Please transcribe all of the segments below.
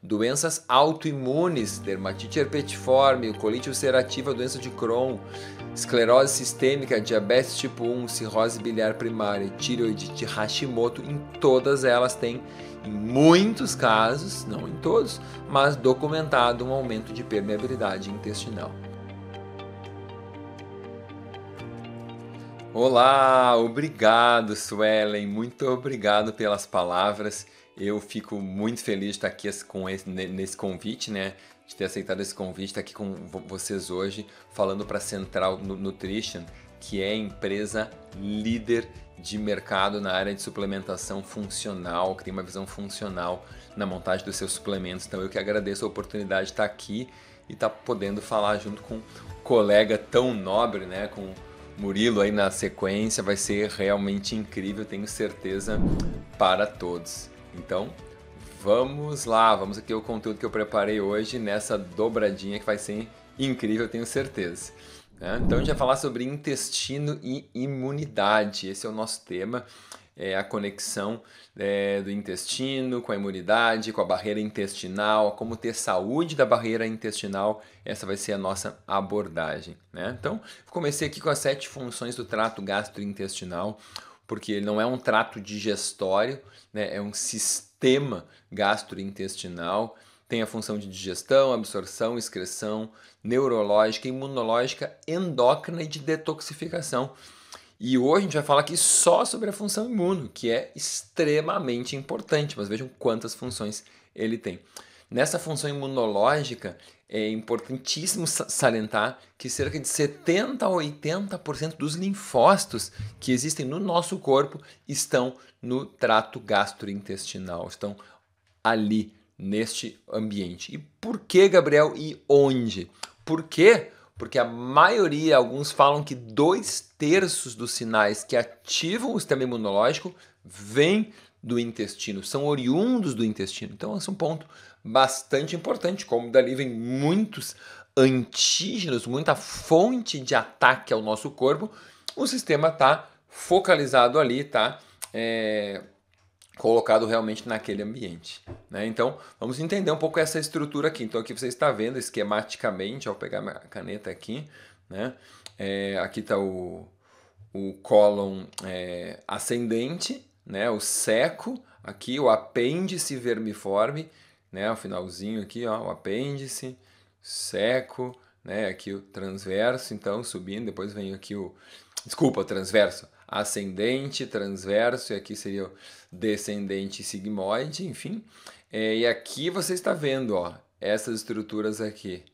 doenças autoimunes, dermatite herpetiforme, colite ulcerativa, doença de Crohn, esclerose sistêmica, diabetes tipo 1, cirrose biliar primária, tireoidite Hashimoto. Em todas elas tem, em muitos casos, não em todos, mas documentado um aumento de permeabilidade intestinal. Olá, obrigado, Suelen, muito obrigado pelas palavras. Eu fico muito feliz de estar aqui nesse convite, né? De ter aceitado esse convite, estar aqui com vocês hoje, falando para a Central Nutrition, que é a empresa líder de mercado na área de suplementação funcional, que tem uma visão funcional na montagem dos seus suplementos. Então eu que agradeço a oportunidade de estar aqui e estar podendo falar junto com um colega tão nobre, né? Com Murilo aí na sequência, vai ser realmente incrível, tenho certeza, para todos. Então, vamos lá, vamos aqui ao conteúdo que eu preparei hoje nessa dobradinha que vai ser incrível, tenho certeza. Então, a gente vai falar sobre intestino e imunidade, esse é o nosso tema. A conexão do intestino com a imunidade, com a barreira intestinal, como ter saúde da barreira intestinal, essa vai ser a nossa abordagem, né? Então, comecei aqui com as 7 funções do trato gastrointestinal, porque ele não é um trato digestório, né? É um sistema gastrointestinal, tem a função de digestão, absorção, excreção, neurológica, imunológica, endócrina e de detoxificação. E hoje a gente vai falar aqui só sobre a função imune, que é extremamente importante, mas vejam quantas funções ele tem. Nessa função imunológica, é importantíssimo salientar que cerca de 70 a 80% dos linfócitos que existem no nosso corpo estão no trato gastrointestinal, estão ali, neste ambiente. E por que, Gabriel, e onde? Por quê? Porque a maioria, alguns falam que 2/3 dos sinais que ativam o sistema imunológico vêm do intestino, são oriundos do intestino. Então, esse é um ponto bastante importante, como dali vem muitos antígenos, muita fonte de ataque ao nosso corpo, o sistema está focalizado ali, tá? Colocado realmente naquele ambiente, né? Então, vamos entender um pouco essa estrutura aqui. Então, aqui você está vendo esquematicamente, ao pegar minha caneta aqui, né? Aqui está o cólon ascendente, né? O seco, aqui o apêndice vermiforme, né? O finalzinho aqui, ó, o apêndice, seco, né? Aqui o transverso, então, subindo, depois vem aqui o... Desculpa, transverso. Ascendente, transverso, e aqui seria o descendente sigmoide, enfim. E aqui você está vendo, ó, essas estruturas aqui.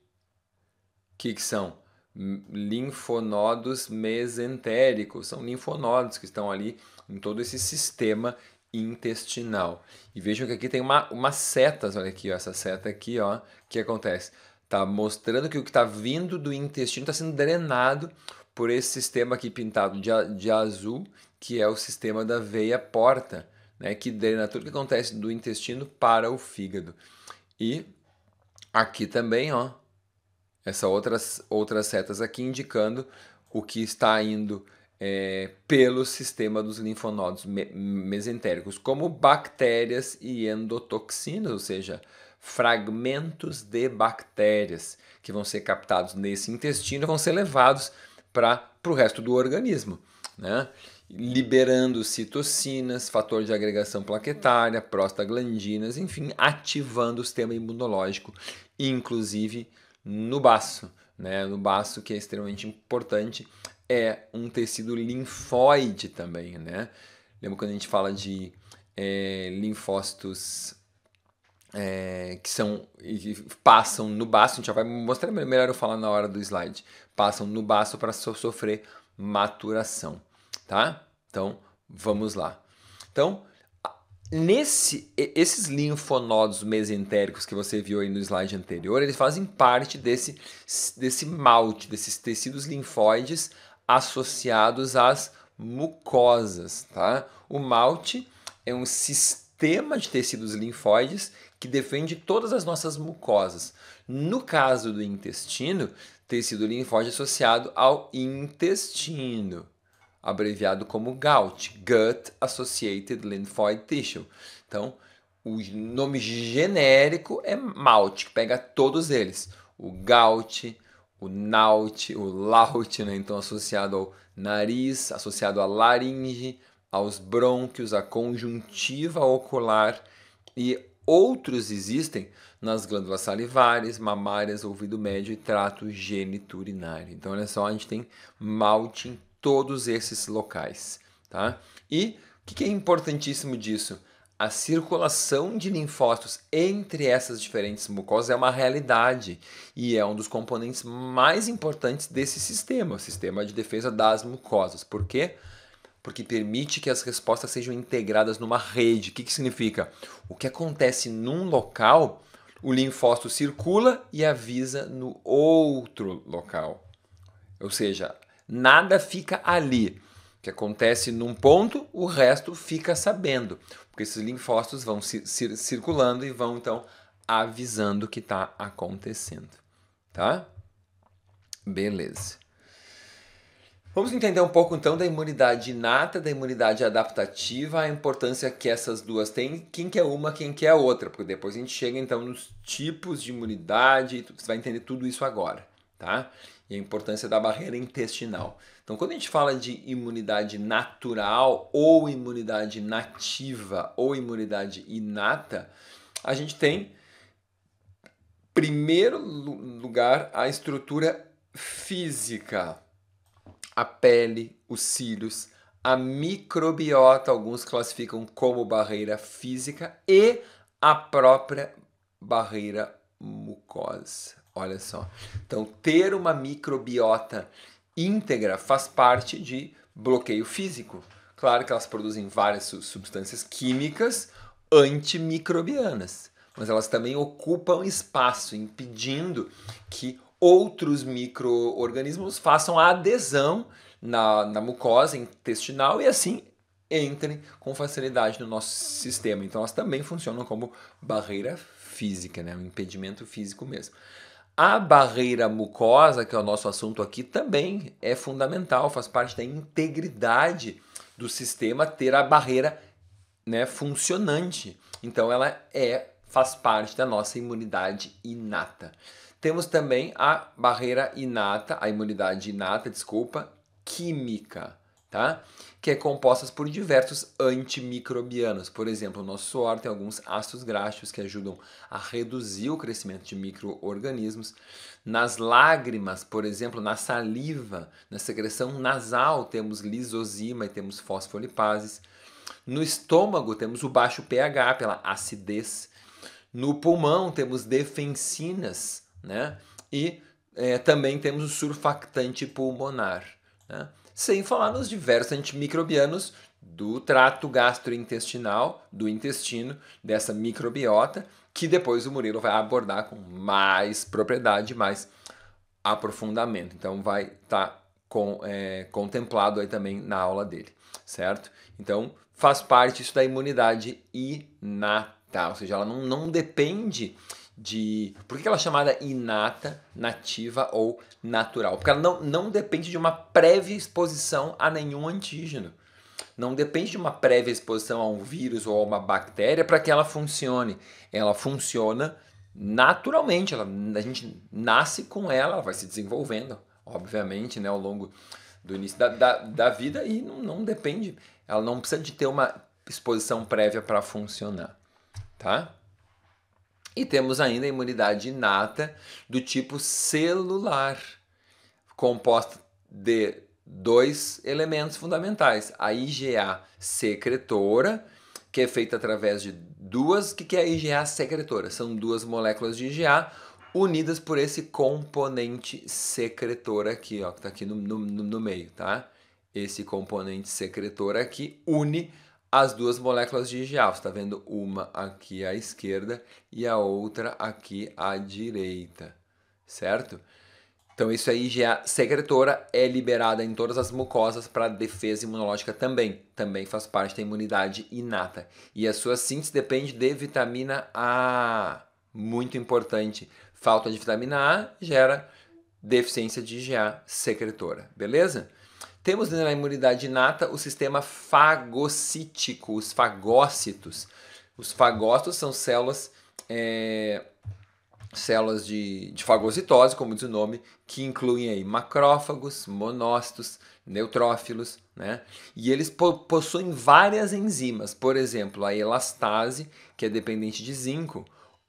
O que são? Linfonodos mesentéricos. São linfonodos que estão ali em todo esse sistema intestinal. E vejam que aqui tem umas setas, olha aqui, ó, essa seta aqui, ó, o que acontece? Está mostrando que o que está vindo do intestino está sendo drenado por esse sistema aqui pintado de azul, que é o sistema da veia porta, né, que drena tudo que acontece do intestino para o fígado. E aqui também, ó, essas outras setas aqui indicando o que está indo pelo sistema dos linfonodos mesentéricos, como bactérias e endotoxinas, ou seja, fragmentos de bactérias que vão ser captados nesse intestino e vão ser levados para o resto do organismo, né? Liberando citocinas, fator de agregação plaquetária, prostaglandinas, enfim, ativando o sistema imunológico, inclusive no baço, né? No baço, que é extremamente importante, é um tecido linfóide também, né? Lembra quando a gente fala de linfócitos que passam no baço, a gente já vai mostrar melhor eu falar na hora do slide, passam no baço para sofrer maturação, tá? Então, vamos lá. Então, esses linfonodos mesentéricos que você viu aí no slide anterior, eles fazem parte desse malte, desses tecidos linfóides associados às mucosas, tá? O malte é um sistema de tecidos linfóides que defende todas as nossas mucosas. No caso do intestino, tecido linfóide associado ao intestino, abreviado como GALT, Gut Associated Lymphoid Tissue. Então, o nome genérico é malte, que pega todos eles. O gout, o naut, o laut, né? Então associado ao nariz, associado à laringe, aos brônquios, à conjuntiva ocular e outros existem nas glândulas salivares, mamárias, ouvido médio e trato geniturinário. Então olha só, a gente tem malte em todos esses locais, tá? E o que é importantíssimo disso? A circulação de linfócitos entre essas diferentes mucosas é uma realidade e é um dos componentes mais importantes desse sistema, o sistema de defesa das mucosas. Por quê? Porque permite que as respostas sejam integradas numa rede. O que significa? O que acontece num local, o linfócito circula e avisa no outro local. Ou seja, nada fica ali. O que acontece num ponto, o resto fica sabendo. Porque esses linfócitos vão circulando e vão, então, avisando o que está acontecendo. Tá? Beleza. Vamos entender um pouco, então, da imunidade inata, da imunidade adaptativa, a importância que essas duas têm, quem que é uma, quem que é a outra. Porque depois a gente chega, então, nos tipos de imunidade, você vai entender tudo isso agora, tá? E a importância da barreira intestinal. Então, quando a gente fala de imunidade natural ou imunidade nativa ou imunidade inata, a gente tem, em primeiro lugar, a estrutura física. A pele, os cílios, a microbiota, alguns classificam como barreira física, e a própria barreira mucosa. Olha só. Então, ter uma microbiota íntegra faz parte de bloqueio físico. Claro que elas produzem várias substâncias químicas antimicrobianas, mas elas também ocupam espaço, impedindo que outros micro-organismos façam a adesão na mucosa intestinal e assim entrem com facilidade no nosso sistema. Então elas também funcionam como barreira física, né? Um impedimento físico mesmo. A barreira mucosa, que é o nosso assunto aqui, também é fundamental, faz parte da integridade do sistema ter a barreira, né, funcionante. Então ela faz parte da nossa imunidade inata. Temos também a barreira inata, a imunidade inata, química, tá? Que é composta por diversos antimicrobianos. Por exemplo, o nosso suor tem alguns ácidos graxos que ajudam a reduzir o crescimento de micro-organismos. Nas lágrimas, por exemplo, na saliva, na secreção nasal, temos lisozima e temos fosfolipases. No estômago, temos o baixo pH, pela acidez. No pulmão, temos defensinas, né? E também temos o surfactante pulmonar, né? Sem falar nos diversos antimicrobianos do trato gastrointestinal, do intestino, dessa microbiota, que depois o Murilo vai abordar com mais propriedade, mais aprofundamento. Então vai estar contemplado aí também na aula dele, certo? Então faz parte isso da imunidade inata, ou seja, ela não depende de... Por que ela é chamada inata, nativa ou natural? Porque ela não depende de uma prévia exposição a nenhum antígeno. Não depende de uma prévia exposição a um vírus ou a uma bactéria para que ela funcione. Ela funciona naturalmente. A gente nasce com ela vai se desenvolvendo, obviamente, né, ao longo do início da vida e não depende. Ela não precisa de ter uma exposição prévia para funcionar, tá? E temos ainda a imunidade inata do tipo celular, composta de dois elementos fundamentais. A IgA secretora, que é feita através de duas... O que é a IgA secretora? São duas moléculas de IgA unidas por esse componente secretor aqui, ó, que está aqui no meio, tá? Esse componente secretor aqui une as duas moléculas de IgA. Você está vendo uma aqui à esquerda e a outra aqui à direita, certo? Então isso aí, IgA secretora, é liberada em todas as mucosas para defesa imunológica também. Também faz parte da imunidade inata. E a sua síntese depende de vitamina A. Muito importante. Falta de vitamina A gera deficiência de IgA secretora. Beleza? Temos na imunidade inata o sistema fagocítico, os fagócitos. Os fagócitos são células de fagocitose, como diz o nome, que incluem aí macrófagos, monócitos, neutrófilos, né? E eles possuem várias enzimas, por exemplo, a elastase, que é dependente de zinco,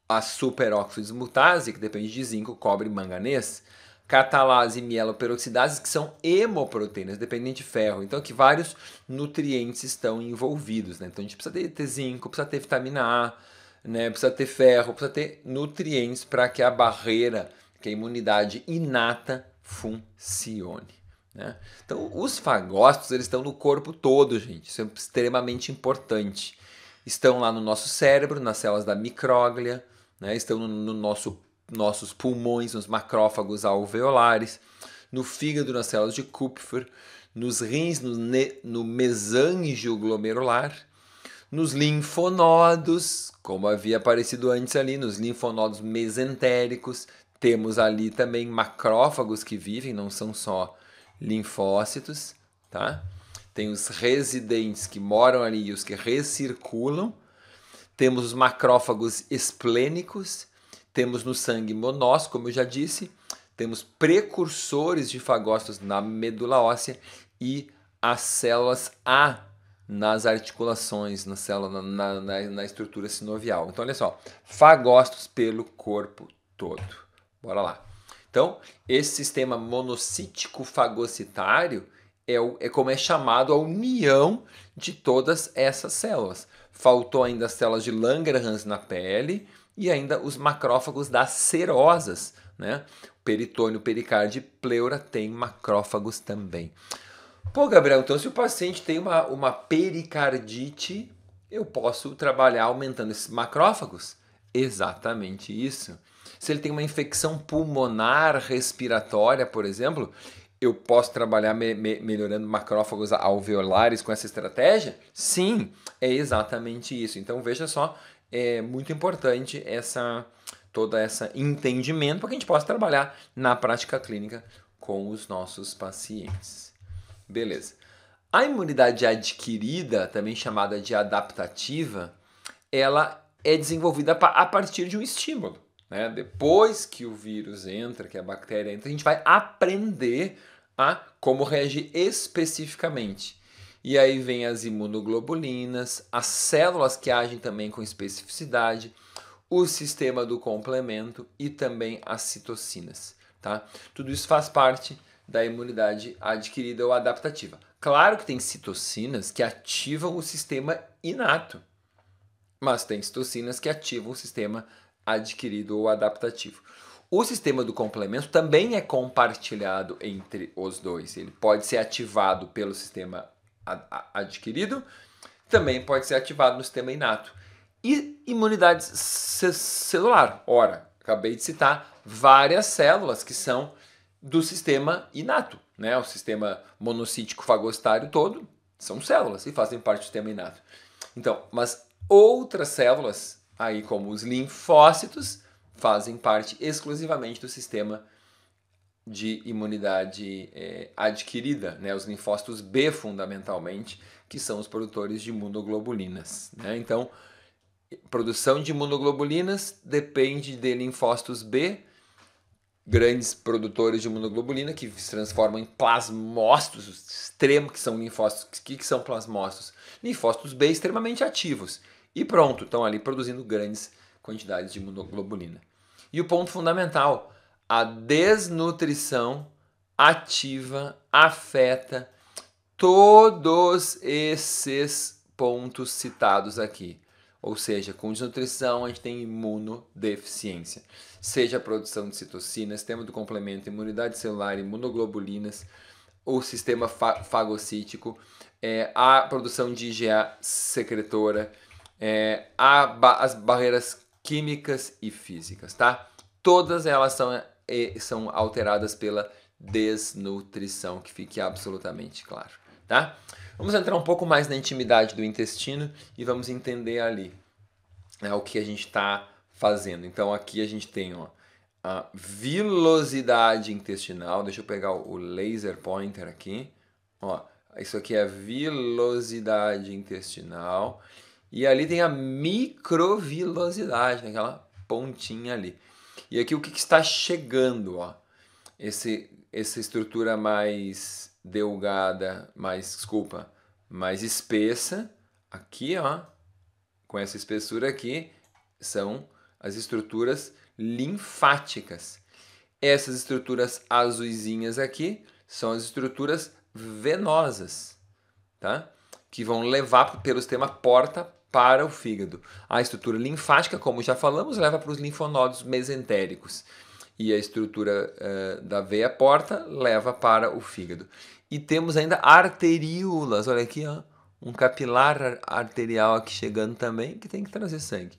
a superoxidismutase, que depende de zinco, cobre e manganês, catalase e mieloperoxidase, que são hemoproteínas, dependentes de ferro. Então, aqui vários nutrientes estão envolvidos, né? Então, a gente precisa ter zinco, precisa ter vitamina A, né? Precisa ter ferro, precisa ter nutrientes para que a barreira, que a imunidade inata funcione, né? Então, os fagócitos, eles estão no corpo todo, gente. Isso é extremamente importante. Estão lá no nosso cérebro, nas células da micróglia, né? Estão no nossos pulmões, nos macrófagos alveolares, no fígado, nas células de Kupfer, nos rins, no mesângio glomerular, nos linfonodos, como havia aparecido antes ali, nos linfonodos mesentéricos. Temos ali também macrófagos que vivem, não são só linfócitos, tá? Tem os residentes que moram ali e os que recirculam. Temos os macrófagos esplênicos. Temos no sangue monócito, como eu já disse. Temos precursores de fagócitos na medula óssea e as células A nas articulações, na estrutura sinovial. Então, olha só, fagócitos pelo corpo todo. Bora lá. Então, esse sistema monocítico fagocitário é como é chamado a união de todas essas células. Faltou ainda as células de Langerhans na pele e ainda os macrófagos das serosas, né? Peritônio, pericárdio e pleura tem macrófagos também. Pô, Gabriel, então se o paciente tem uma pericardite, eu posso trabalhar aumentando esses macrófagos? Exatamente isso. Se ele tem uma infecção pulmonar respiratória, por exemplo, eu posso trabalhar melhorando macrófagos alveolares com essa estratégia? Sim, é exatamente isso. Então veja só, é muito importante todo esse entendimento para que a gente possa trabalhar na prática clínica com os nossos pacientes. Beleza. A imunidade adquirida, também chamada de adaptativa, ela é desenvolvida a partir de um estímulo, né? Depois que o vírus entra, que a bactéria entra, a gente vai aprender a como reagir especificamente. E aí vem as imunoglobulinas, as células que agem também com especificidade, o sistema do complemento e também as citocinas, tá? Tudo isso faz parte da imunidade adquirida ou adaptativa. Claro que tem citocinas que ativam o sistema inato, mas tem citocinas que ativam o sistema adquirido ou adaptativo. O sistema do complemento também é compartilhado entre os dois. Ele pode ser ativado pelo sistema adquirido, também pode ser ativado no sistema inato. E imunidade celular. Ora, acabei de citar várias células que são do sistema inato, né? O sistema monocítico fagocitário todo são células e fazem parte do sistema inato. Então, mas outras células, aí como os linfócitos, fazem parte exclusivamente do sistema de imunidade adquirida, né? Os linfócitos B, fundamentalmente, que são os produtores de imunoglobulinas, né? Então, produção de imunoglobulinas depende de linfócitos B, grandes produtores de imunoglobulina que se transformam em plasmócitos extremos, que são linfócitos. O que são plasmócitos? Linfócitos B extremamente ativos. E pronto, estão ali produzindo grandes quantidades de imunoglobulina. E o ponto fundamental, a desnutrição ativa afeta todos esses pontos citados aqui. Ou seja, com desnutrição a gente tem imunodeficiência. Seja a produção de citocinas, sistema do complemento, imunidade celular, imunoglobulinas, o sistema fagocítico, a produção de IgA secretora, as barreiras químicas e físicas, tá? Todas elas são alteradas pela desnutrição, que fique absolutamente claro, tá? Vamos entrar um pouco mais na intimidade do intestino e vamos entender ali, né, o que a gente está fazendo. Então aqui a gente tem a vilosidade intestinal. Deixa eu pegar o laser pointer aqui. Ó, isso aqui é a vilosidade intestinal. E ali tem a microvilosidade, aquela pontinha ali. E aqui o que está chegando, ó? Essa estrutura mais delgada, mais espessa, aqui, ó, com essa espessura aqui, são as estruturas linfáticas. Essas estruturas azuisinhas aqui são as estruturas venosas, tá? Que vão levar pelo sistema porta para o fígado. A estrutura linfática, como já falamos, leva para os linfonodos mesentéricos. E a estrutura da veia porta leva para o fígado. E temos ainda arteríolas, olha aqui, ó, um capilar arterial aqui chegando também, que tem que trazer sangue,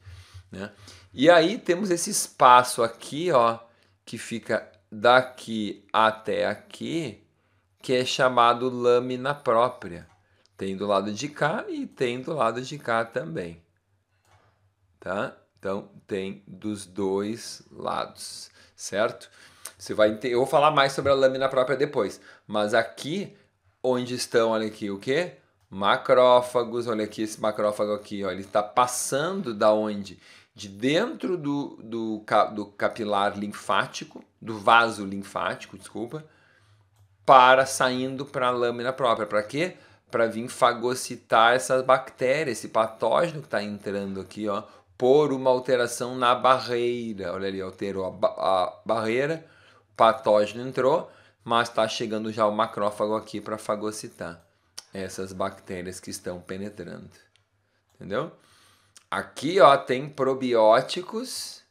né? E aí temos esse espaço aqui, ó, que fica daqui até aqui, que é chamado lâmina própria. Tem do lado de cá e tem do lado de cá também, tá? Então tem dos dois lados, certo? Eu vou falar mais sobre a lâmina própria depois, mas aqui onde estão, olha aqui, o quê? Macrófagos, olha aqui esse macrófago aqui, ó, ele está passando da onde? De dentro do capilar linfático, do vaso linfático, desculpa, saindo para a lâmina própria. Para quê? Para vir fagocitar essas bactérias, esse patógeno que está entrando aqui, ó, por uma alteração na barreira. Olha ali, alterou a barreira, o patógeno entrou, mas está chegando já o macrófago aqui para fagocitar essas bactérias que estão penetrando. Entendeu? Aqui, ó, tem probióticos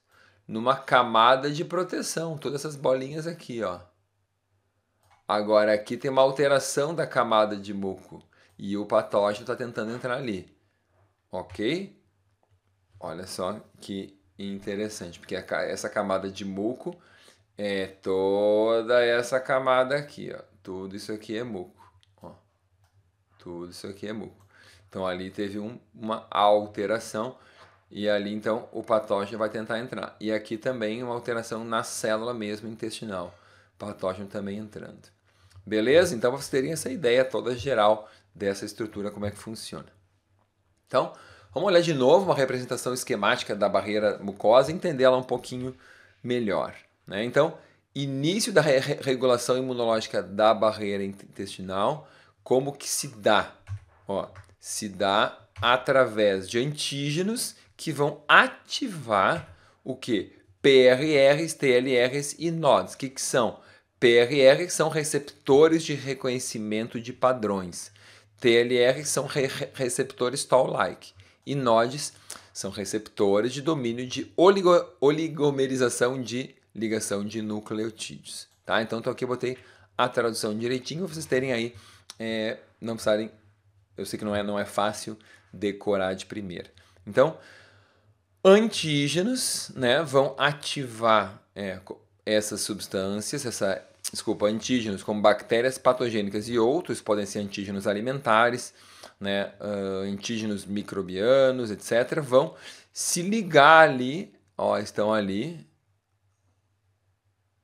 numa camada de proteção, todas essas bolinhas aqui, ó. Agora aqui tem uma alteração da camada de muco e o patógeno está tentando entrar ali, ok? Olha só que interessante, porque essa camada de muco é toda essa camada aqui, ó. Tudo isso aqui é muco, ó. Tudo isso aqui é muco. Então ali teve uma alteração e ali então o patógeno vai tentar entrar. E aqui também uma alteração na célula mesmo intestinal, patógeno também entrando. Beleza? Então vocês terem essa ideia toda geral dessa estrutura, como é que funciona. Então, vamos olhar de novo uma representação esquemática da barreira mucosa e entender ela um pouquinho melhor, né? Então, início da regulação imunológica da barreira intestinal, como que se dá? Ó, se dá através de antígenos que vão ativar o que? PRRs, TLRs e NODs. O que são? PRR são receptores de reconhecimento de padrões. TLR são receptores Toll-like. E NODs são receptores de domínio de oligomerização de ligação de nucleotídeos. Tá? Então, aqui eu botei a tradução direitinho para vocês terem aí, não precisarem, eu sei que não é fácil decorar de primeira. Então, antígenos, né, vão ativar essas substâncias, antígenos como bactérias patogênicas e outros, podem ser antígenos alimentares, né, antígenos microbianos, etc., vão se ligar ali, ó, estão ali,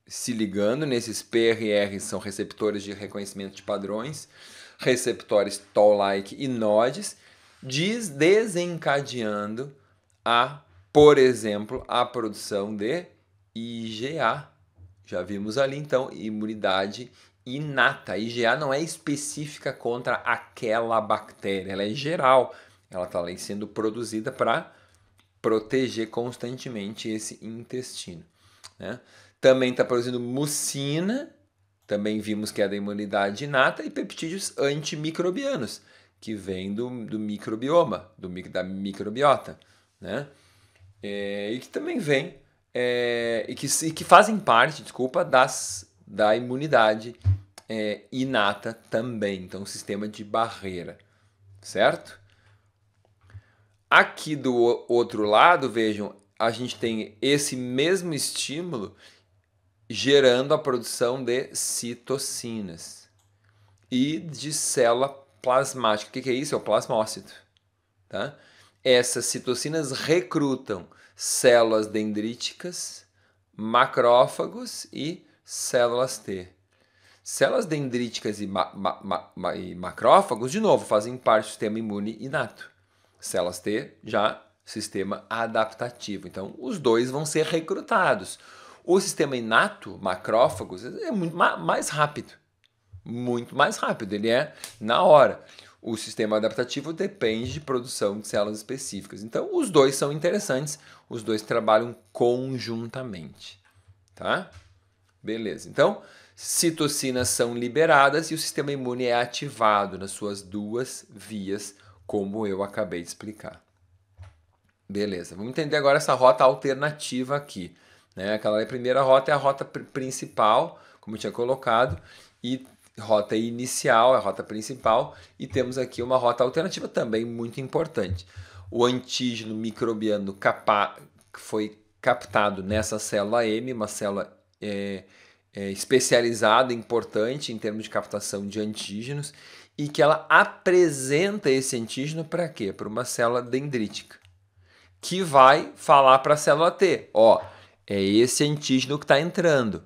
se ligando nesses PRRs, são receptores de reconhecimento de padrões, receptores Toll-like e NODs, desencadeando por exemplo, a produção de IgA. Já vimos ali, então, imunidade inata. A IgA não é específica contra aquela bactéria, ela é geral. Ela está ali sendo produzida para proteger constantemente esse intestino, né? Também está produzindo mucina, também vimos que é da imunidade inata, e peptídeos antimicrobianos, que vêm do microbioma, da microbiota, né? E que também vem e que fazem parte, da imunidade inata também, então sistema de barreira, certo? Aqui do outro lado, vejam, a gente tem esse mesmo estímulo gerando a produção de citocinas e de célula plasmática. O que é isso? É o plasmócito, tá? Essas citocinas recrutam células dendríticas, macrófagos e células T. Células dendríticas e macrófagos, de novo, fazem parte do sistema imune inato. Células T já sistema adaptativo. Então, os dois vão ser recrutados. O sistema inato, macrófagos, é muito mais rápido. Muito mais rápido, ele é na hora. O sistema adaptativo depende de produção de células específicas. Então, os dois são interessantes, os dois trabalham conjuntamente, tá? Beleza. Então, citocinas são liberadas e o sistema imune é ativado nas suas duas vias, como eu acabei de explicar. Beleza. Vamos entender agora essa rota alternativa aqui, né? Aquela primeira rota é a rota principal, como eu tinha colocado, e rota inicial, a rota principal, e temos aqui uma rota alternativa também muito importante. O antígeno microbiano foi captado nessa célula M, uma célula especializada, importante em termos de captação de antígenos, e que ela apresenta esse antígeno para quê? Para uma célula dendrítica, que vai falar para a célula T, ó, é esse antígeno que está entrando.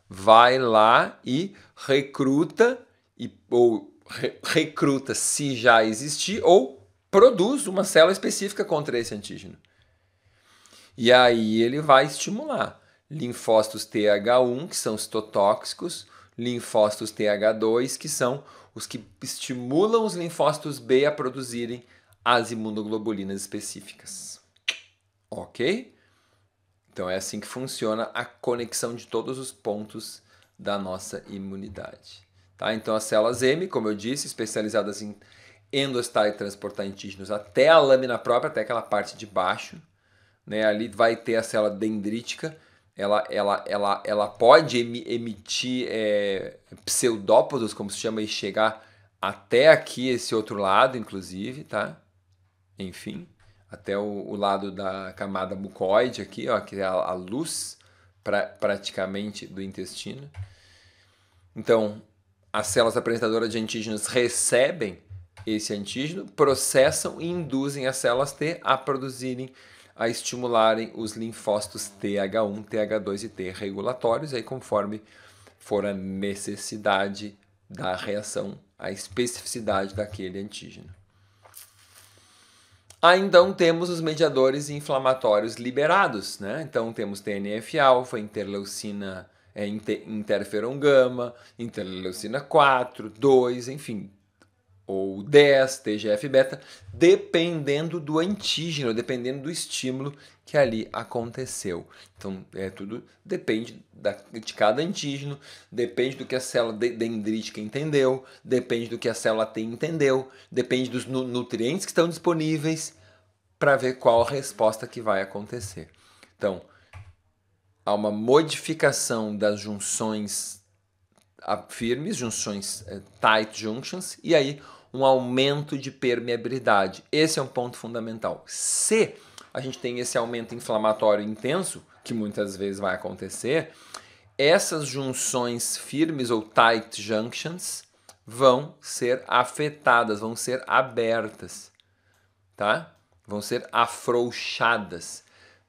Vai lá e recruta, recruta se já existir, ou produz uma célula específica contra esse antígeno. E aí ele vai estimular linfócitos TH1, que são citotóxicos, linfócitos TH2, que são os que estimulam os linfócitos B a produzirem as imunoglobulinas específicas. Ok? Então é assim que funciona a conexão de todos os pontos da nossa imunidade. Tá? Então as células M, como eu disse, especializadas em endostar e transportar antígenos até a lâmina própria, até aquela parte de baixo. Né? Ali vai ter a célula dendrítica, ela pode emitir pseudópodos, como se chama, e chegar até aqui, esse outro lado, inclusive, tá? Enfim, até o lado da camada mucoide aqui, ó, que é a luz praticamente do intestino. Então, as células apresentadoras de antígenos recebem esse antígeno, processam e induzem as células T a estimularem os linfócitos TH1, TH2 e T regulatórios, aí conforme for a necessidade da reação, a especificidade daquele antígeno. Aí então temos os mediadores inflamatórios liberados, né? Então temos TNF-alfa, interleucina, interferon gama, interleucina 4, 2, enfim, ou 10, TGF-beta, dependendo do antígeno, dependendo do estímulo que ali aconteceu. Então, tudo depende de cada antígeno, depende do que a célula dendrítica entendeu, depende do que a célula T entendeu, depende dos nutrientes que estão disponíveis para ver qual a resposta que vai acontecer. Então, há uma modificação das junções firmes, junções tight junctions, e aí um aumento de permeabilidade. Esse é um ponto fundamental. Se a gente tem esse aumento inflamatório intenso, que muitas vezes vai acontecer, essas junções firmes ou tight junctions vão ser afetadas, vão ser abertas, tá? Vão ser afrouxadas,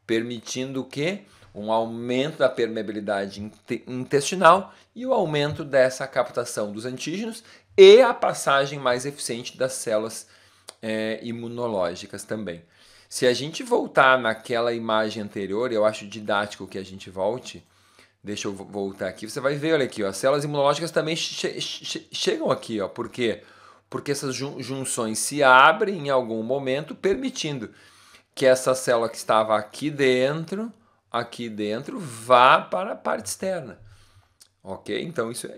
permitindo o quê? Um aumento da permeabilidade intestinal e o aumento dessa captação dos antígenos e a passagem mais eficiente das células imunológicas também. Se a gente voltar naquela imagem anterior, eu acho didático que a gente volte, deixa eu voltar aqui, você vai ver, olha aqui, ó, as células imunológicas também chegam aqui, ó, por quê? Porque essas junções se abrem em algum momento, permitindo que essa célula que estava aqui dentro, vá para a parte externa. Ok? Então isso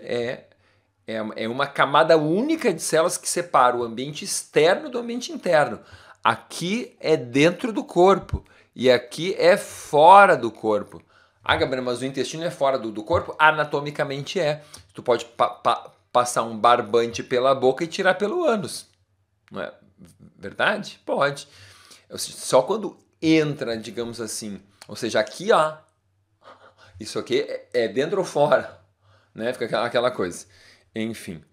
é uma camada única de células que separa o ambiente externo do ambiente interno. Aqui é dentro do corpo e aqui é fora do corpo. Ah, Gabriel, mas o intestino é fora do corpo? Anatomicamente é. Tu pode passar um barbante pela boca e tirar pelo ânus. Não é verdade? Pode. Só quando entra, digamos assim, ou seja, aqui, ó, isso aqui é dentro ou fora, né? Fica aquela coisa. Enfim,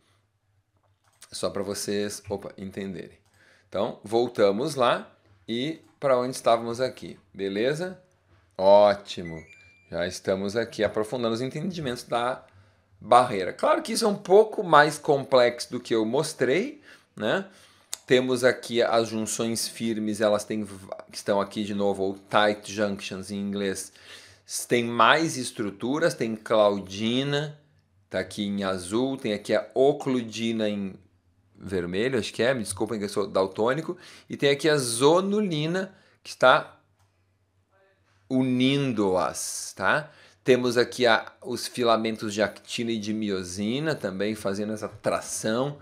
só para vocês entenderem. Então, voltamos lá e para onde estávamos aqui, beleza? Ótimo, já estamos aqui aprofundando os entendimentos da barreira. Claro que isso é um pouco mais complexo do que eu mostrei, né? Temos aqui as junções firmes, elas estão aqui de novo, ou tight junctions em inglês. Tem mais estruturas, tem claudina, tá aqui em azul, tem aqui a ocludina em vermelho, acho que é, me desculpem que eu sou daltônico, e tem aqui a zonulina, que está unindo-as, tá? Temos aqui os filamentos de actina e de miosina também fazendo essa tração.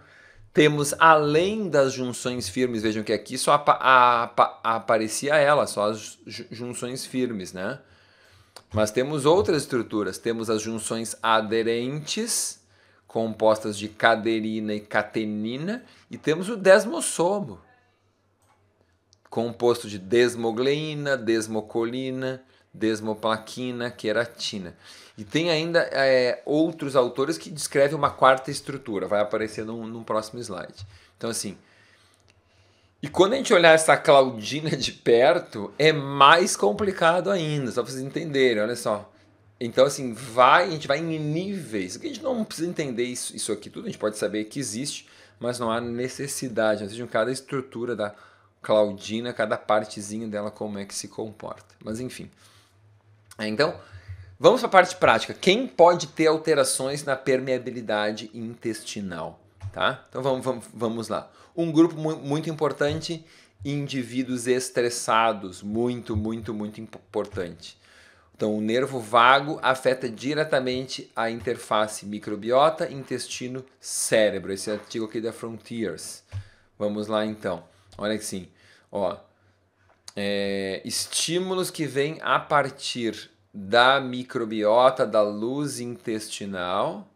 Temos, além das junções firmes, vejam que aqui só aparecia ela, só as junções firmes, né? Mas temos outras estruturas. Temos as junções aderentes, compostas de caderina e catenina, e temos o desmossomo, composto de desmogleína, desmocolina, desmoplaquina, queratina. E tem ainda outros autores que descrevem uma quarta estrutura, vai aparecer num próximo slide. Então, assim, e quando a gente olhar essa claudina de perto, é mais complicado ainda, só para vocês entenderem, olha só. Então, assim, a gente vai em níveis, a gente não precisa entender isso aqui tudo, a gente pode saber que existe, mas não há necessidade, ou seja, cada estrutura da claudina, cada partezinha dela, como é que se comporta. Mas, enfim. Então, vamos para a parte prática. Quem pode ter alterações na permeabilidade intestinal? Tá? Então vamos lá. Um grupo muito importante, indivíduos estressados, muito importante. Então o nervo vago afeta diretamente a interface microbiota, intestino, cérebro. Esse artigo aqui da Frontiers. Vamos lá então. Olha que sim. Ó, estímulos que vêm a partir da microbiota, da luz intestinal,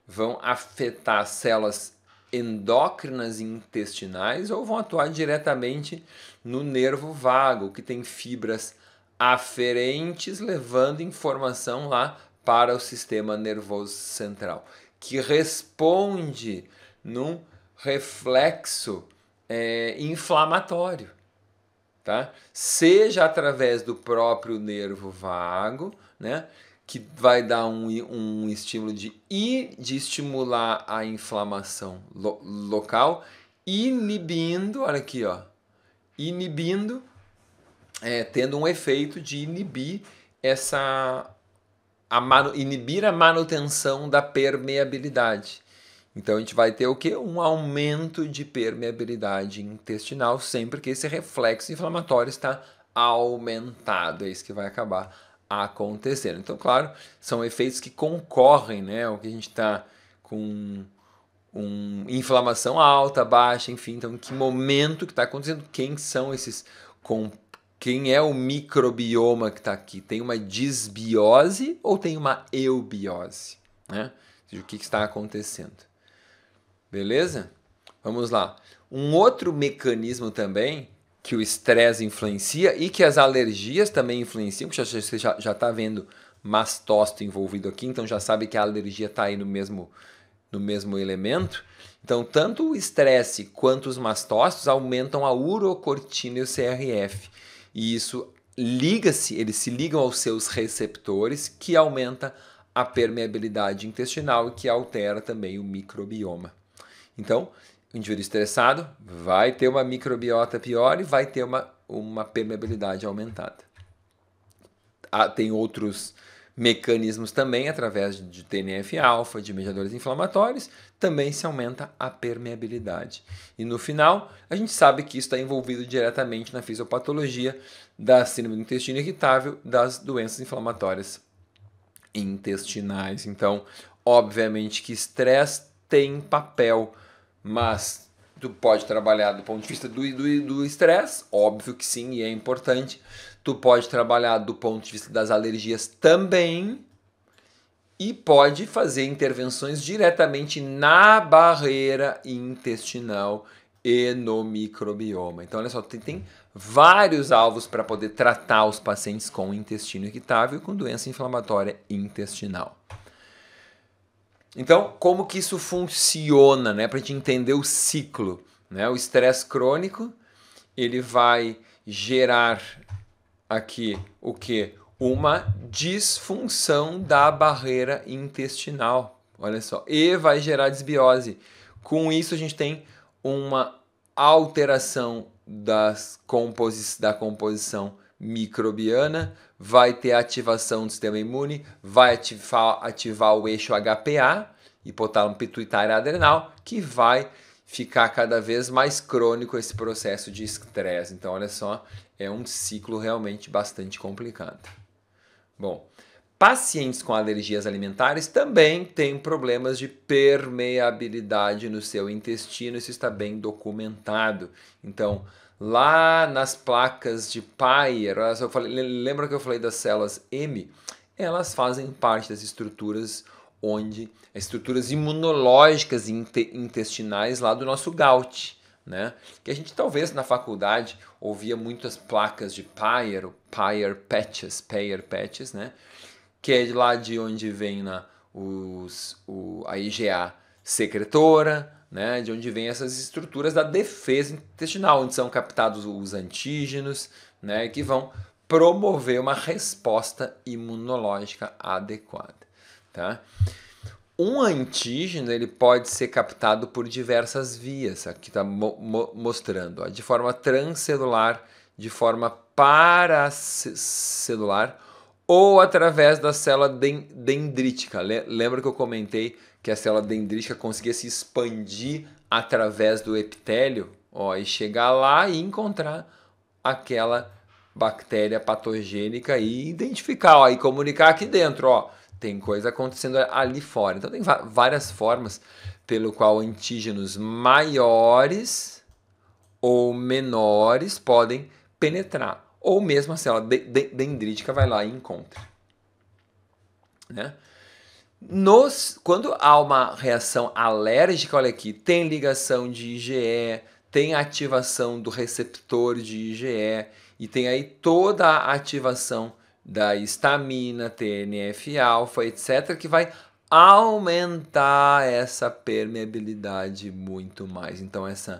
vão afetar células endócrinas intestinais ou vão atuar diretamente no nervo vago, que tem fibras aferentes levando informação lá para o sistema nervoso central, que responde num reflexo inflamatório. Tá? Seja através do próprio nervo vago, né? Que vai dar um estímulo de estimular a inflamação local, inibindo, olha aqui, ó, inibindo, tendo um efeito de inibir inibir a manutenção da permeabilidade. Então a gente vai ter o quê? Um aumento de permeabilidade intestinal sempre que esse reflexo inflamatório está aumentado. É isso que vai acabar acontecendo. Então, claro, são efeitos que concorrem, né? O que a gente está com inflamação alta, baixa, enfim. Então, em que momento que está acontecendo? Quem são esses... Quem é o microbioma que está aqui? Tem uma disbiose ou tem uma eubiose? Né? Ou seja, o que está acontecendo? Beleza? Vamos lá. Um outro mecanismo também que o estresse influencia e que as alergias também influenciam, que você já está vendo mastócito envolvido aqui, então já sabe que a alergia está aí no mesmo elemento. Então, tanto o estresse quanto os mastócitos aumentam a urocortina e o CRF. E isso eles se ligam aos seus receptores, que aumenta a permeabilidade intestinal e que altera também o microbioma. Então, o indivíduo estressado vai ter uma microbiota pior e vai ter uma permeabilidade aumentada. Tem outros mecanismos também, através de TNF-alfa, de mediadores inflamatórios, também se aumenta a permeabilidade. E no final, a gente sabe que isso está envolvido diretamente na fisiopatologia da síndrome do intestino irritável, das doenças inflamatórias intestinais. Então, obviamente que estresse tem papel, mas tu pode trabalhar do ponto de vista do estresse, óbvio que sim, e é importante. Tu pode trabalhar do ponto de vista das alergias também e pode fazer intervenções diretamente na barreira intestinal e no microbioma. Então, olha só, tem vários alvos para poder tratar os pacientes com intestino irritável e com doença inflamatória intestinal. Então, como que isso funciona, né? Para a gente entender o ciclo, né? O estresse crônico, ele vai gerar aqui o quê? Uma disfunção da barreira intestinal, olha só, e vai gerar desbiose. Com isso a gente tem uma alteração da composição microbiana, vai ter ativação do sistema imune, vai ativar o eixo HPA, hipotálamo pituitário adrenal, que vai ficar cada vez mais crônico esse processo de estresse. Então, olha só, é um ciclo realmente bastante complicado. Bom, pacientes com alergias alimentares também têm problemas de permeabilidade no seu intestino, isso está bem documentado. Então, lá nas placas de Peyer, lembra que eu falei das células M? Elas fazem parte das estruturas estruturas imunológicas intestinais lá do nosso gout, né? Que a gente talvez na faculdade ouvia muitas placas de Peyer, Peyer patches, né? Que é de lá de onde vem a IgA secretora, né? De onde vem essas estruturas da defesa intestinal, onde são captados os antígenos, né? Que vão promover uma resposta imunológica adequada, tá? Um antígeno ele pode ser captado por diversas vias, aqui está mostrando, ó, de forma transcelular, de forma paracelular ou através da célula dendrítica. Lembra que eu comentei que a célula dendrítica conseguia se expandir através do epitélio, ó, e chegar lá e encontrar aquela bactéria patogênica e identificar, ó, e comunicar aqui dentro, ó, tem coisa acontecendo ali fora. Então tem várias formas pelo qual antígenos maiores ou menores podem penetrar. Ou mesmo a célula dendrítica vai lá e encontra, né? Quando há uma reação alérgica, olha aqui, tem ligação de IgE, tem ativação do receptor de IgE e tem aí toda a ativação da histamina, TNF-alfa, etc., que vai aumentar essa permeabilidade muito mais. Então, esse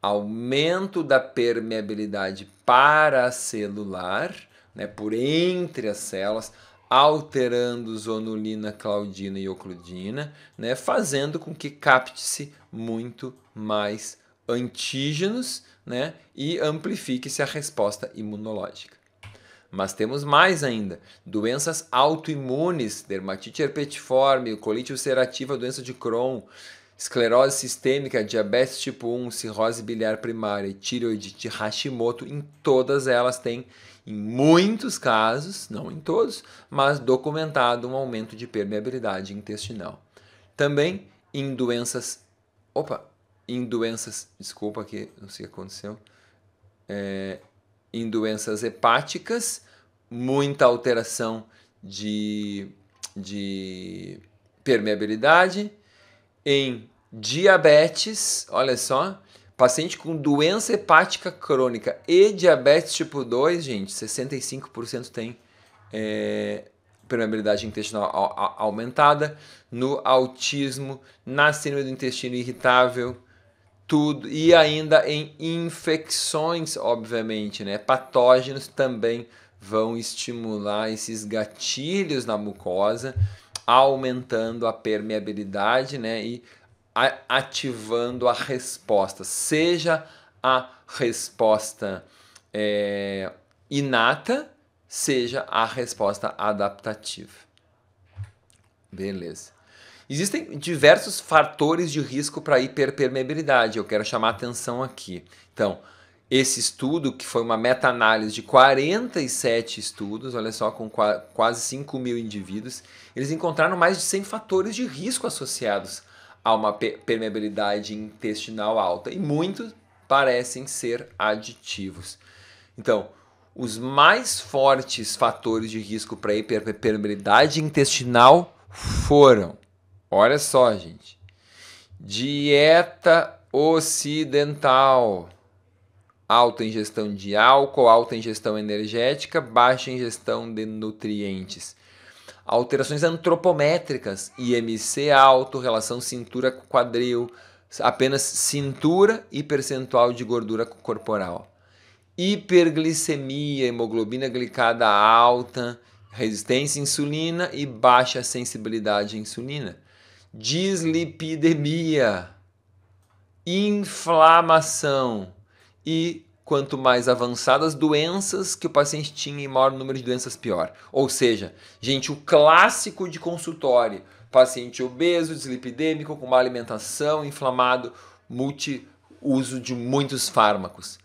aumento da permeabilidade paracelular, né, por entre as células, alterando zonulina, claudina e ocludina, né, fazendo com que capte-se muito mais antígenos, né, e amplifique-se a resposta imunológica. Mas temos mais ainda, doenças autoimunes, dermatite herpetiforme, colite ulcerativa, doença de Crohn, esclerose sistêmica, diabetes tipo 1, cirrose biliar primária e tireoidite Hashimoto, em todas elas tem, em muitos casos, não em todos, mas documentado um aumento de permeabilidade intestinal. Também em doenças, desculpa que não sei o que aconteceu, em doenças hepáticas, muita alteração de permeabilidade. Em diabetes, olha só, paciente com doença hepática crônica e diabetes tipo 2, gente, 65% tem permeabilidade intestinal aumentada. No autismo, na síndrome do intestino irritável, tudo, e ainda em infecções, obviamente, né? Patógenos também vão estimular esses gatilhos na mucosa, aumentando a permeabilidade, né? E ativando a resposta, seja a resposta inata, seja a resposta adaptativa. Beleza. Existem diversos fatores de risco para hiperpermeabilidade, eu quero chamar a atenção aqui. Então, esse estudo, que foi uma meta-análise de 47 estudos, olha só, com quase 5 mil indivíduos, eles encontraram mais de 100 fatores de risco associados a uma permeabilidade intestinal alta, e muitos parecem ser aditivos. Então, os mais fortes fatores de risco para hiperpermeabilidade intestinal foram, olha só, gente, dieta ocidental, alta ingestão de álcool, alta ingestão energética, baixa ingestão de nutrientes. Alterações antropométricas, IMC alto, relação cintura com quadril, apenas cintura e percentual de gordura corporal. Hiperglicemia, hemoglobina glicada alta, resistência à insulina e baixa sensibilidade à insulina. Dislipidemia, inflamação e quanto mais avançadas as doenças que o paciente tinha e maior número de doenças, pior. Ou seja, gente, o clássico de consultório, paciente obeso, dislipidêmico, com má alimentação, inflamado, multi-uso de muitos fármacos.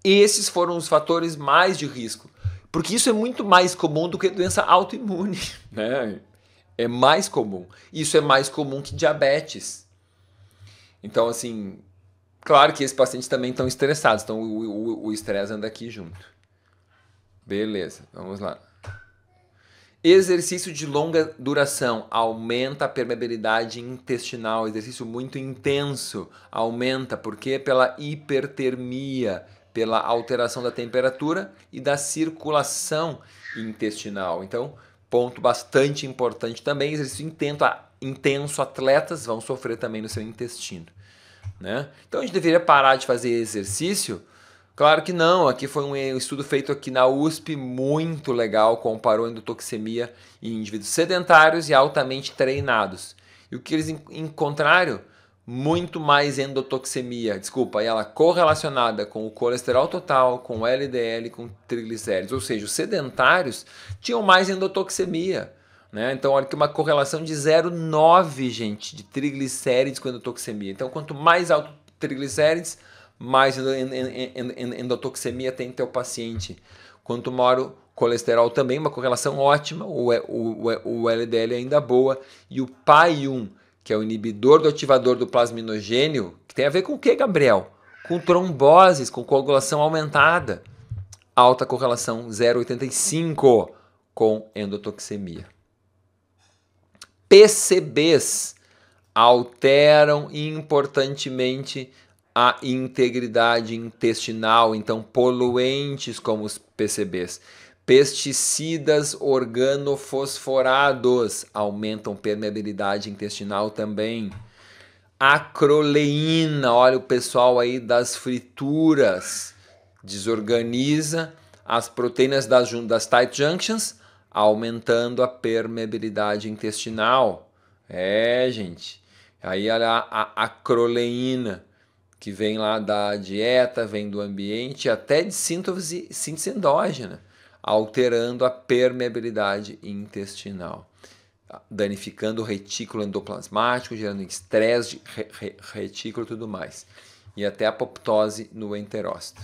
Esses foram os fatores mais de risco, porque isso é muito mais comum do que doença autoimune, né? É mais comum. Isso é mais comum que diabetes. Então, assim, claro que esses pacientes também estão estressados, então o estresse anda aqui junto. Beleza, vamos lá. Exercício de longa duração aumenta a permeabilidade intestinal. Exercício muito intenso aumenta, porque pela hipertermia, pela alteração da temperatura e da circulação intestinal. Então, ponto bastante importante também, exercício intenso, atletas vão sofrer também no seu intestino, né? Então a gente deveria parar de fazer exercício? Claro que não, aqui foi um estudo feito aqui na USP, muito legal, comparou endotoxemia em indivíduos sedentários e altamente treinados. E o que eles encontraram? Muito mais endotoxemia, e ela correlacionada com o colesterol total, com o LDL, com triglicéridos, ou seja, os sedentários tinham mais endotoxemia, né? Então olha que uma correlação de 0,9, gente, de triglicéridos com endotoxemia. Então quanto mais alto triglicéridos, mais endotoxemia tem teu paciente. Quanto maior o colesterol também, uma correlação ótima, o LDL ainda boa, e o PAI-1, que é o inibidor do ativador do plasminogênio, que tem a ver com o que, Gabriel? Com tromboses, com coagulação aumentada. Alta correlação 0,85 com endotoxemia. PCBs alteram importantemente a integridade intestinal, então poluentes como os PCBs. Pesticidas organofosforados aumentam permeabilidade intestinal também. Acroleína, olha o pessoal aí das frituras, desorganiza as proteínas das tight junctions, aumentando a permeabilidade intestinal. Gente. Aí olha a acroleína, que vem lá da dieta, vem do ambiente, até de síntese endógena, alterando a permeabilidade intestinal, danificando o retículo endoplasmático, gerando estresse de retículo e tudo mais, e até apoptose no enterócito.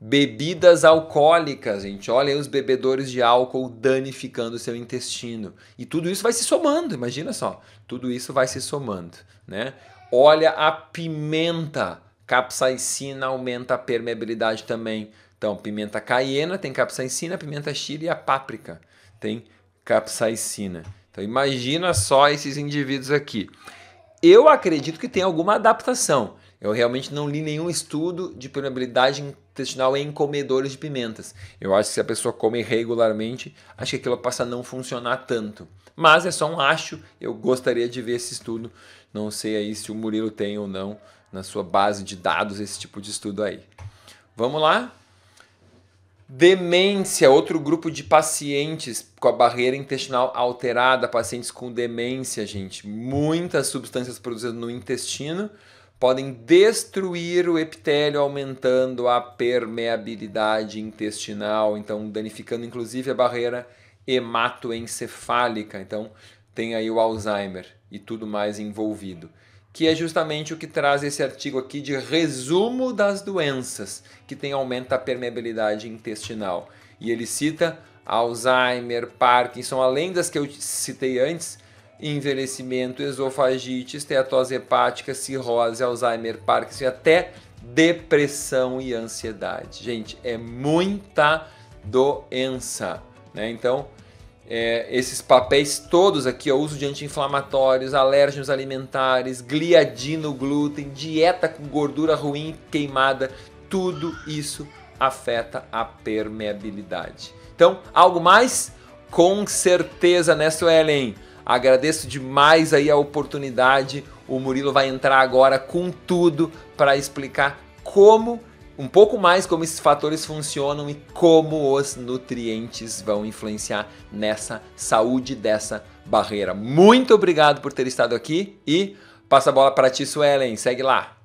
Bebidas alcoólicas, gente, olha aí os bebedores de álcool danificando o seu intestino, e tudo isso vai se somando, imagina só, tudo isso vai se somando, né? Olha a pimenta, capsaicina aumenta a permeabilidade também. Então, pimenta caiena tem capsaicina, pimenta chile e a páprica tem capsaicina. Então, imagina só esses indivíduos aqui. Eu acredito que tem alguma adaptação. Eu realmente não li nenhum estudo de permeabilidade intestinal em comedores de pimentas. Eu acho que se a pessoa come regularmente, acho que aquilo passa a não funcionar tanto. Mas é só um acho, eu gostaria de ver esse estudo. Não sei aí se o Murilo tem ou não na sua base de dados esse tipo de estudo aí. Vamos lá? Demência, outro grupo de pacientes com a barreira intestinal alterada, pacientes com demência, gente. Muitas substâncias produzidas no intestino podem destruir o epitélio, aumentando a permeabilidade intestinal, então danificando inclusive a barreira hematoencefálica. Então tem aí o Alzheimer e tudo mais envolvido, que é justamente o que traz esse artigo aqui de resumo das doenças que tem aumento da permeabilidade intestinal. E ele cita Alzheimer, Parkinson, além das que eu citei antes, envelhecimento, esofagite, esteatose hepática, cirrose, Alzheimer, Parkinson e até depressão e ansiedade. Gente, é muita doença, né? Então, esses papéis todos aqui, o uso de anti-inflamatórios, alérgenos alimentares, gliadino, glúten, dieta com gordura ruim, queimada, tudo isso afeta a permeabilidade. Então, algo mais? Com certeza, né, Suelen? Agradeço demais aí a oportunidade. O Murilo vai entrar agora com tudo para explicar como, um pouco mais como esses fatores funcionam e como os nutrientes vão influenciar nessa saúde dessa barreira. Muito obrigado por ter estado aqui e passa a bola para ti, Suelen. Segue lá.